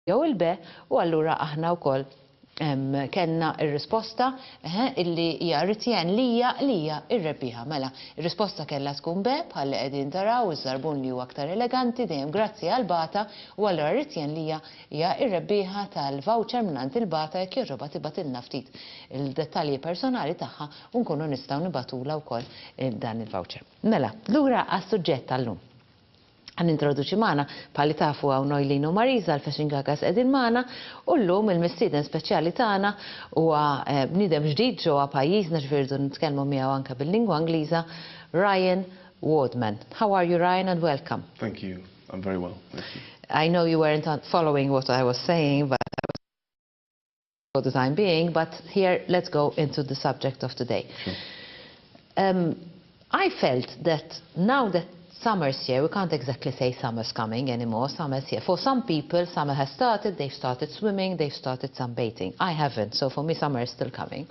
jew il-be u allura aħna wkoll kellna ir-risposta illi hija ritjen li hija ir-rebbieħa. Mela, ir-risposta kellha tkun be bħalli qegħdin taraw iż-żarbun li huwa aktar eleganti dejjem grazzi għal bata u allura ritjen li hija ir-rebbieħa tal-voucher mingħand il-bata jekk jirroba tibatilna ftit il-dettalji personali tagħha u nkunu nistgħu nibatula wkoll dan il-voucher. Mela, lura għas-suġġett tal-lum. Għan introduċi maħna pali tafu għaw Nojlin u Marisa l-Fashion Gagas edin maħna u l-lum il-mistiden speċjali tagħna u bnidem ġdid ġewwa pajjiżna ġvirdu nitkellmu miegħu anke bil-lingwa Ingliża, Ryan Wardman. How are you, Ryan, and welcome? Thank you. I'm very well. Thank you. I know you weren't following what I was saying, but for the time being, but here let's go into the subject of today. Sure. I felt that now that summer's here, we can't exactly say summer's coming anymore, summer's here. For some people, summer has started, they've started swimming, they've started sunbathing. I haven't, so for me summer is still coming.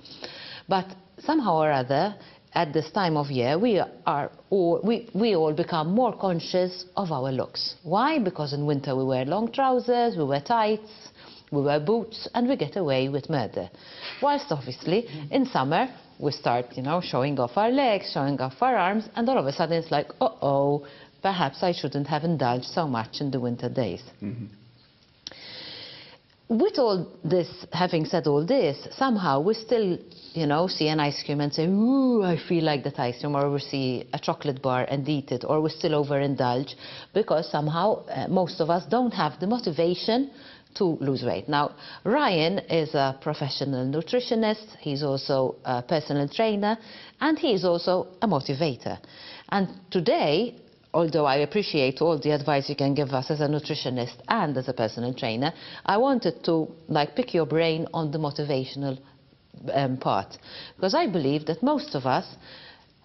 But somehow or other, at this time of year, we all become more conscious of our looks. Why? Because in winter we wear long trousers, we wear tights, we wear boots, and we get away with murder. Whilst obviously, in summer, we start, showing off our legs, showing off our arms, and all of a sudden it's like, uh-oh, perhaps I shouldn't have indulged so much in the winter days. Mm-hmm. With all this, having said all this, somehow we still, see an ice cream and say, ooh, I feel like that ice cream, or we see a chocolate bar and eat it, or we still overindulge, because somehow most of us don't have the motivation to lose weight. Now, Ryan is a professional nutritionist, he's also a personal trainer, and he's also a motivator. And today, although I appreciate all the advice you can give us as a nutritionist and as a personal trainer, I wanted to pick your brain on the motivational part. Because I believe that most of us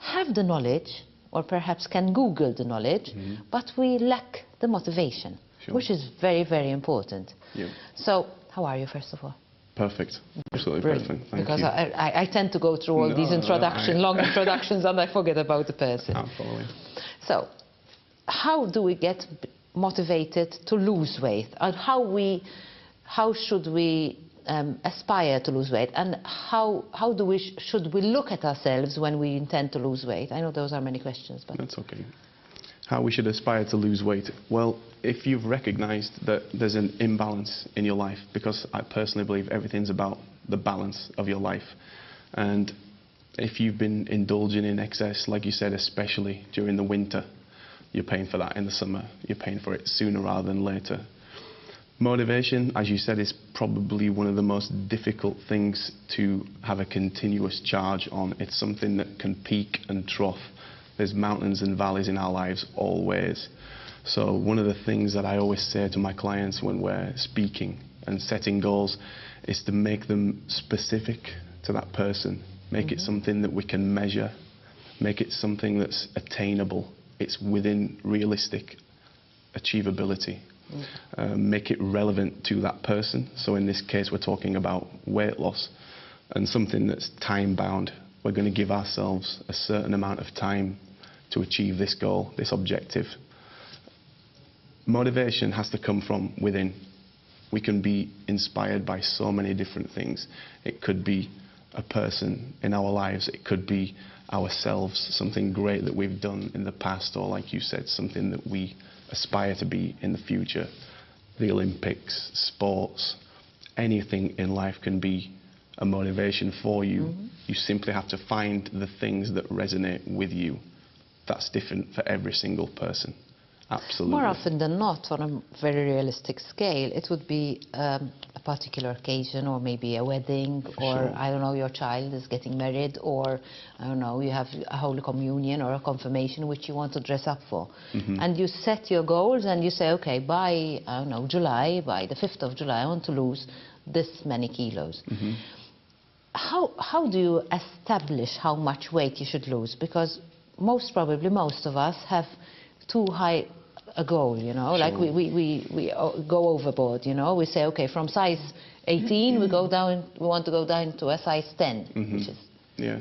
have the knowledge, or perhaps can Google the knowledge, but we lack the motivation. Sure. Which is very, very important. Yeah. So, how are you, first of all? Perfect. Absolutely perfect. Thank because you. I tend to go through all these long introductions, and I forget about the person. I'm following. So, how do we get motivated to lose weight? And how should we aspire to lose weight? And how should we look at ourselves when we intend to lose weight? I know those are many questions, but That's okay. How we should aspire to lose weight? Well, if you've recognized that there's an imbalance in your life, because I personally believe everything's about the balance of your life, and if you've been indulging in excess, like you said, especially during the winter, you're paying for that in the summer, you're paying for it sooner rather than later. Motivation, as you said, is probably one of the most difficult things to have a continuous charge on. It's something that can peak and trough. There's mountains and valleys in our lives always. So one of the things that I always say to my clients when we're speaking and setting goals is to make them specific to that person. Make it something that we can measure. Make it something that's attainable. It's within realistic achievability. Make it relevant to that person. So in this case, we're talking about weight loss and something that's time-bound. We're going to give ourselves a certain amount of time to achieve this goal, this objective. Motivation has to come from within. We can be inspired by so many different things. It could be a person in our lives, it could be ourselves, something great that we've done in the past, or like you said, something that we aspire to be in the future. The Olympics, sports, anything in life can be a motivation for you. You simply have to find the things that resonate with you. That's different for every single person. Absolutely. More often than not, on a very realistic scale, it would be a particular occasion, or maybe a wedding, or I don't know, your child is getting married, or I don't know, you have a Holy Communion or a confirmation which you want to dress up for. And you set your goals and you say, okay, by, I don't know, July, by the 5th of July, I want to lose this many kilos. How do you establish how much weight you should lose? Because probably most of us have too high a goal, like we go overboard, we say, okay, from size 18 we want to go down to a size 10, which is... Yeah,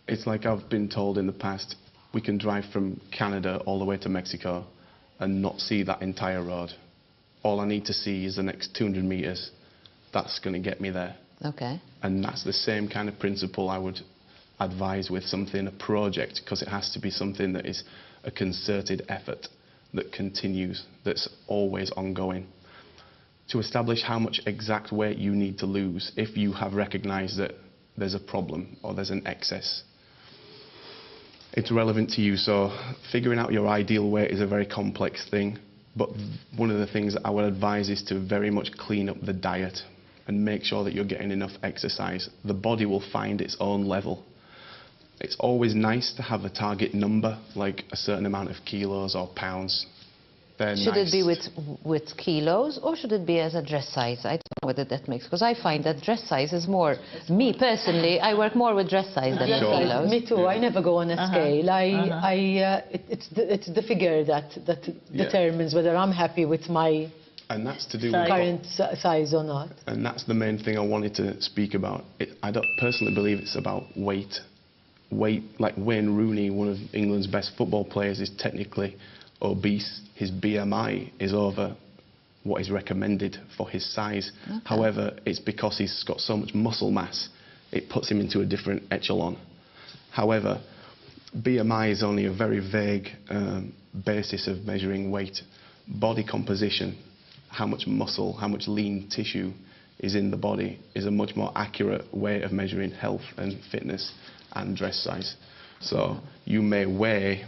it's like I've been told in the past, we can drive from Canada all the way to Mexico and not see that entire road, all I need to see is the next 200 meters. That's going to get me there. Okay. And that's the same kind of principle I would advise with something, a project, because it has to be something that is a concerted effort that continues, that's always ongoing. To establish how much exact weight you need to lose if you have recognized that there's a problem or there's an excess. It's relevant to you, so figuring out your ideal weight is a very complex thing, but one of the things that I would advise is to very much clean up the diet and make sure that you're getting enough exercise. The body will find its own level. It's always nice to have a target number, like a certain amount of kilos or pounds. Should it be with kilos, or should it be as a dress size? I don't know whether that makes, because I find that dress size is more, me personally, I work more with dress size than with kilos. Me too, I never go on a scale. It's the figure that determines whether I'm happy with my current size or not. And that's the main thing I wanted to speak about. I don't personally believe it's about weight. Weight, like Wayne Rooney, one of England's best football players, is technically obese. His BMI is over what is recommended for his size. Okay. However, it's because he's got so much muscle mass, it puts him into a different echelon. However, BMI is only a very vague basis of measuring weight. Body composition, how much muscle, how much lean tissue is in the body, is a much more accurate way of measuring health and fitness and dress size. So you may weigh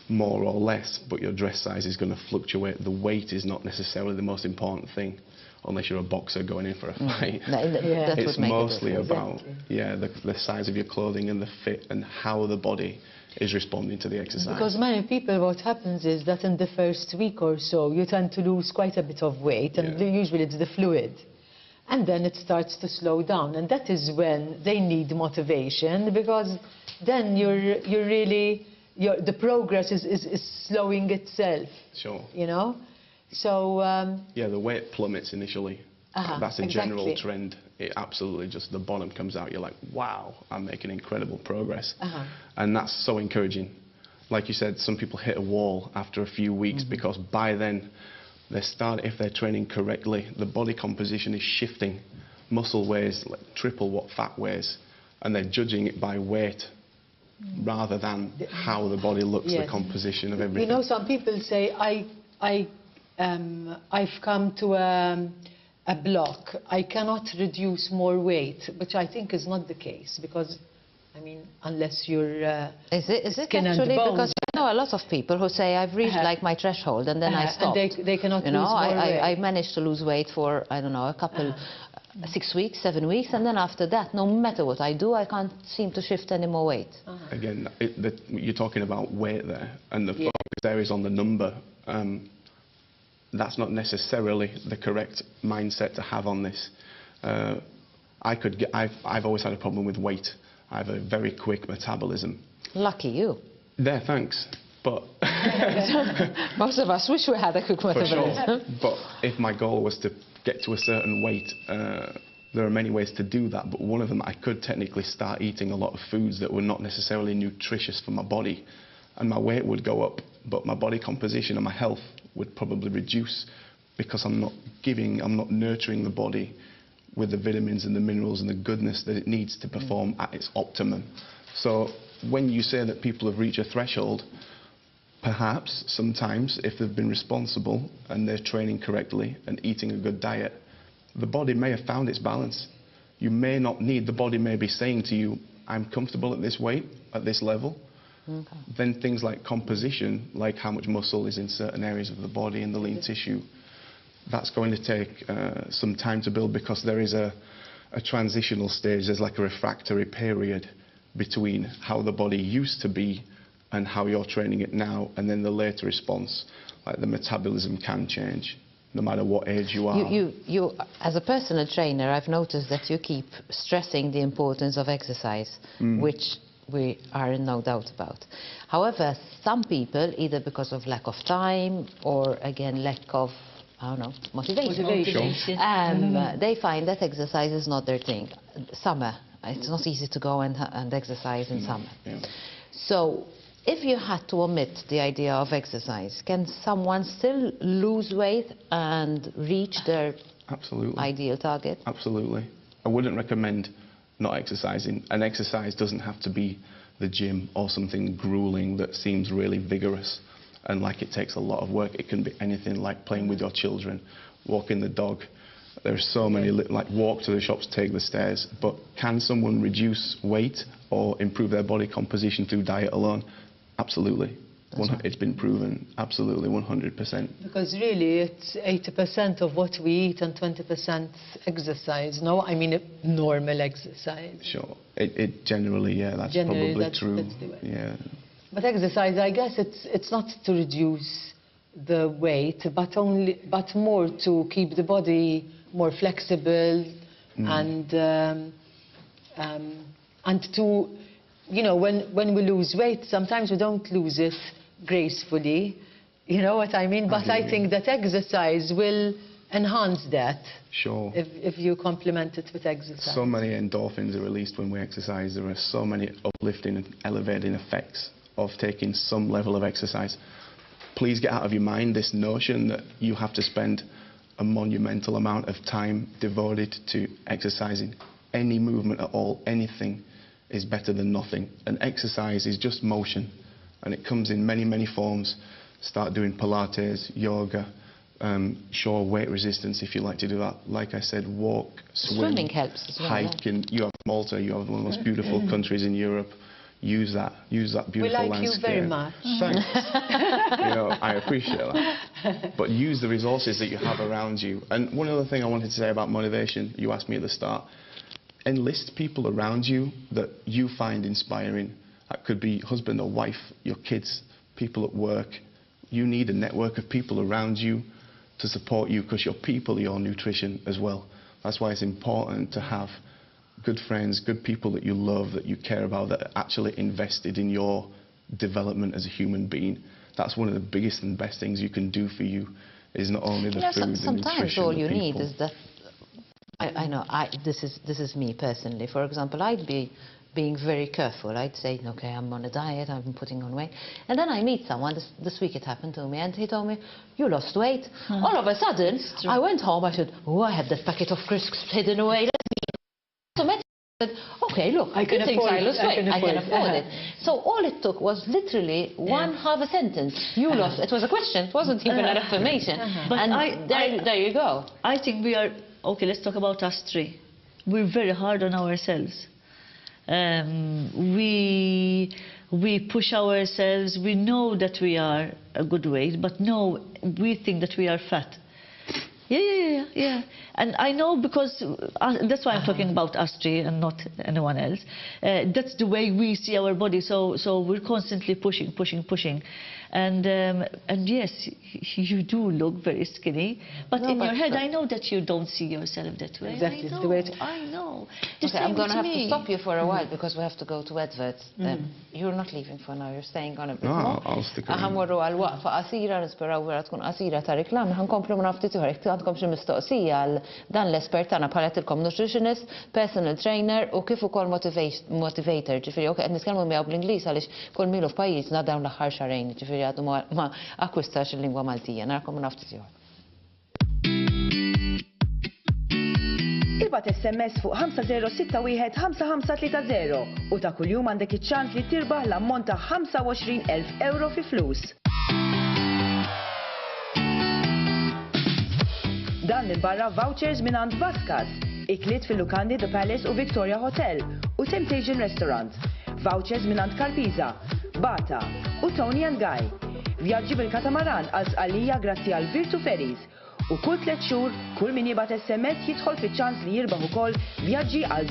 more or less, but your dress size is going to fluctuate. The weight is not necessarily the most important thing, unless you're a boxer going in for a fight. It's mostly about the size of your clothing and the fit and how the body is responding to the exercise. Because many people, what happens is that in the first week or so, you tend to lose quite a bit of weight, and usually it's the fluid. And then it starts to slow down, and that is when they need motivation, because then the progress is slowing itself. Sure. You know? So... yeah, the weight plummets initially. That's a general trend. It absolutely just, the bottom comes out, you're like, wow, I'm making incredible progress. And that's so encouraging. Like you said, some people hit a wall after a few weeks because by then, if they're training correctly, the body composition is shifting. Muscle weighs like triple what fat weighs, and they're judging it by weight rather than how the body looks, the composition of everything. You know, some people say, I've come to a block. I cannot reduce more weight, which I think is not the case, because, I mean, unless you're is it skin actually and bones. Because I know a lot of people who say I've reached like my threshold and then I stop. And they cannot lose more weight. I managed to lose weight for, I don't know, a couple, 6 weeks, 7 weeks, and then after that, no matter what I do, I can't seem to shift any more weight. Again, you're talking about weight there, and the focus there is on the number. That's not necessarily the correct mindset to have on this. I've always had a problem with weight. I have a very quick metabolism. Lucky you. There, thanks. But most of us wish we had a quick metabolism. For sure. But if my goal was to get to a certain weight, there are many ways to do that. But one of them, I could technically start eating a lot of foods that were not necessarily nutritious for my body, and my weight would go up, but my body composition and my health would probably reduce, because I'm not nurturing the body with the vitamins and the minerals and the goodness that it needs to perform at its optimum. So when you say that people have reached a threshold, perhaps sometimes if they've been responsible and they're training correctly and eating a good diet, the body may have found its balance. You may not need, the body may be saying to you, I'm comfortable at this weight, at this level. Then things like composition, like how much muscle is in certain areas of the body and the lean tissue, that's going to take some time to build, because there is a transitional stage. There's like a refractory period between how the body used to be and how you're training it now, and then the later response, like the metabolism can change no matter what age you are. You as a personal trainer, I've noticed that you keep stressing the importance of exercise, which we are in no doubt about. However, some people, either because of lack of time or again lack of, I don't know, motivation. They find that exercise is not their thing. Summer, it's not easy to go and exercise in summer. So if you had to omit the idea of exercise, can someone still lose weight and reach their Absolutely. ideal target? Absolutely. I wouldn't recommend not exercising. And exercise doesn't have to be the gym or something grueling that seems really vigorous and like it takes a lot of work. It can be anything like playing with your children, walking the dog. There's so many, like walk to the shops, take the stairs. But can someone reduce weight or improve their body composition through diet alone? Absolutely. It's been proven, absolutely, 100%. Because really, it's 80% of what we eat and 20% exercise, no? I mean, normal exercise. Sure. It generally, yeah, that's Generally, probably true. that's the way. Yeah. But exercise, I guess it's not to reduce the weight, but more to keep the body more flexible and to, you know, when we lose weight, sometimes we don't lose it gracefully, you know what I mean? But I think that exercise will enhance that. Sure. If you complement it with exercise. So many endorphins are released when we exercise. There are so many uplifting and elevating effects of taking some level of exercise. Please get out of your mind this notion that you have to spend a monumental amount of time devoted to exercising. Any movement at all, anything, is better than nothing. And exercise is just motion, and it comes in many, many forms. Start doing Pilates, yoga, sure, weight resistance if you like to do that. Like I said, walk, swim, Swimming helps as well, hike. And you have Malta, you have one of the most beautiful countries in Europe. Use that beautiful landscape. We like you very much. Thanks. You know, I appreciate that. But use the resources that you have around you. And one other thing I wanted to say about motivation, you asked me at the start, enlist people around you that you find inspiring. That could be husband or wife, your kids, people at work. You need a network of people around you to support you, because your people are your nutrition as well. That's why it's important to have good friends, good people that you love, that you care about, that are actually invested in your development as a human being. That's one of the biggest and best things you can do for you, is not only the food, the nutrition, sometimes all you the need people. is that, I know, this is me personally. For example, I'd be being very careful. I'd say, okay, I'm on a diet, I'm putting on weight. And then I meet someone, this week it happened to me, and he told me, you lost weight. All of a sudden, I went home, I said, oh, I have that packet of crisps hidden away. So I said, okay, look, I can afford it. So all it took was literally one half a sentence. You lost. It was a question. It wasn't even an affirmation. But And there you go. I think we are, okay, let's talk about us three. We're very hard on ourselves. We push ourselves. We know that we are a good weight, but no, we think that we are fat. Yeah. And I know, because that's why I'm talking about us three and not anyone else. That's the way we see our body. So we're constantly pushing. And yes, you do look very skinny, but in your head, I know that you don't see yourself that way. Exactly. I know. Okay, I'm going to have to stop you for a while because we have to go to adverts. You're not leaving for now, you're staying on a bit more. No, I'll stick around. Ħamurru għal waqfa qasira, nisperaw wara tkun qasira ta' reklam, ħankomplu minn ftit ieħor. Għandkom xi mistoqsija għal dan l-espert tagħna bħala tilkom nutritionist, personal trainer u kif ukoll motivator. Ġifieri qed nitkellmu miegħu bl-Ingliż għaliex kull milu f'pajjiżna dawn l-aħħar xarejn, ġifieri għadu ma akkwistax il-lingwa Maltija. Narkom minn ftit ieħor. Ibgħat SMS fuq 50615530 u ta' kuljum għandek iċ-ċans li tirbaħ l-ammont ta' 25,000 euro fi flus. Dan il-barra vouchers minn għand Vaskas, ikliet fil-lukandi The Palace u Victoria Hotel u Temptation Restaurant, vouchers minn għand Karpiza, Bata u Tony and Guy, vjaġġi bil-katamaran għal Sqallija grazzi għal Virtu Ferries u kull 3 xhur kull min jibgħat SMS jidħol fiċ-ċans li jirbaħ ukoll vjaġġi għal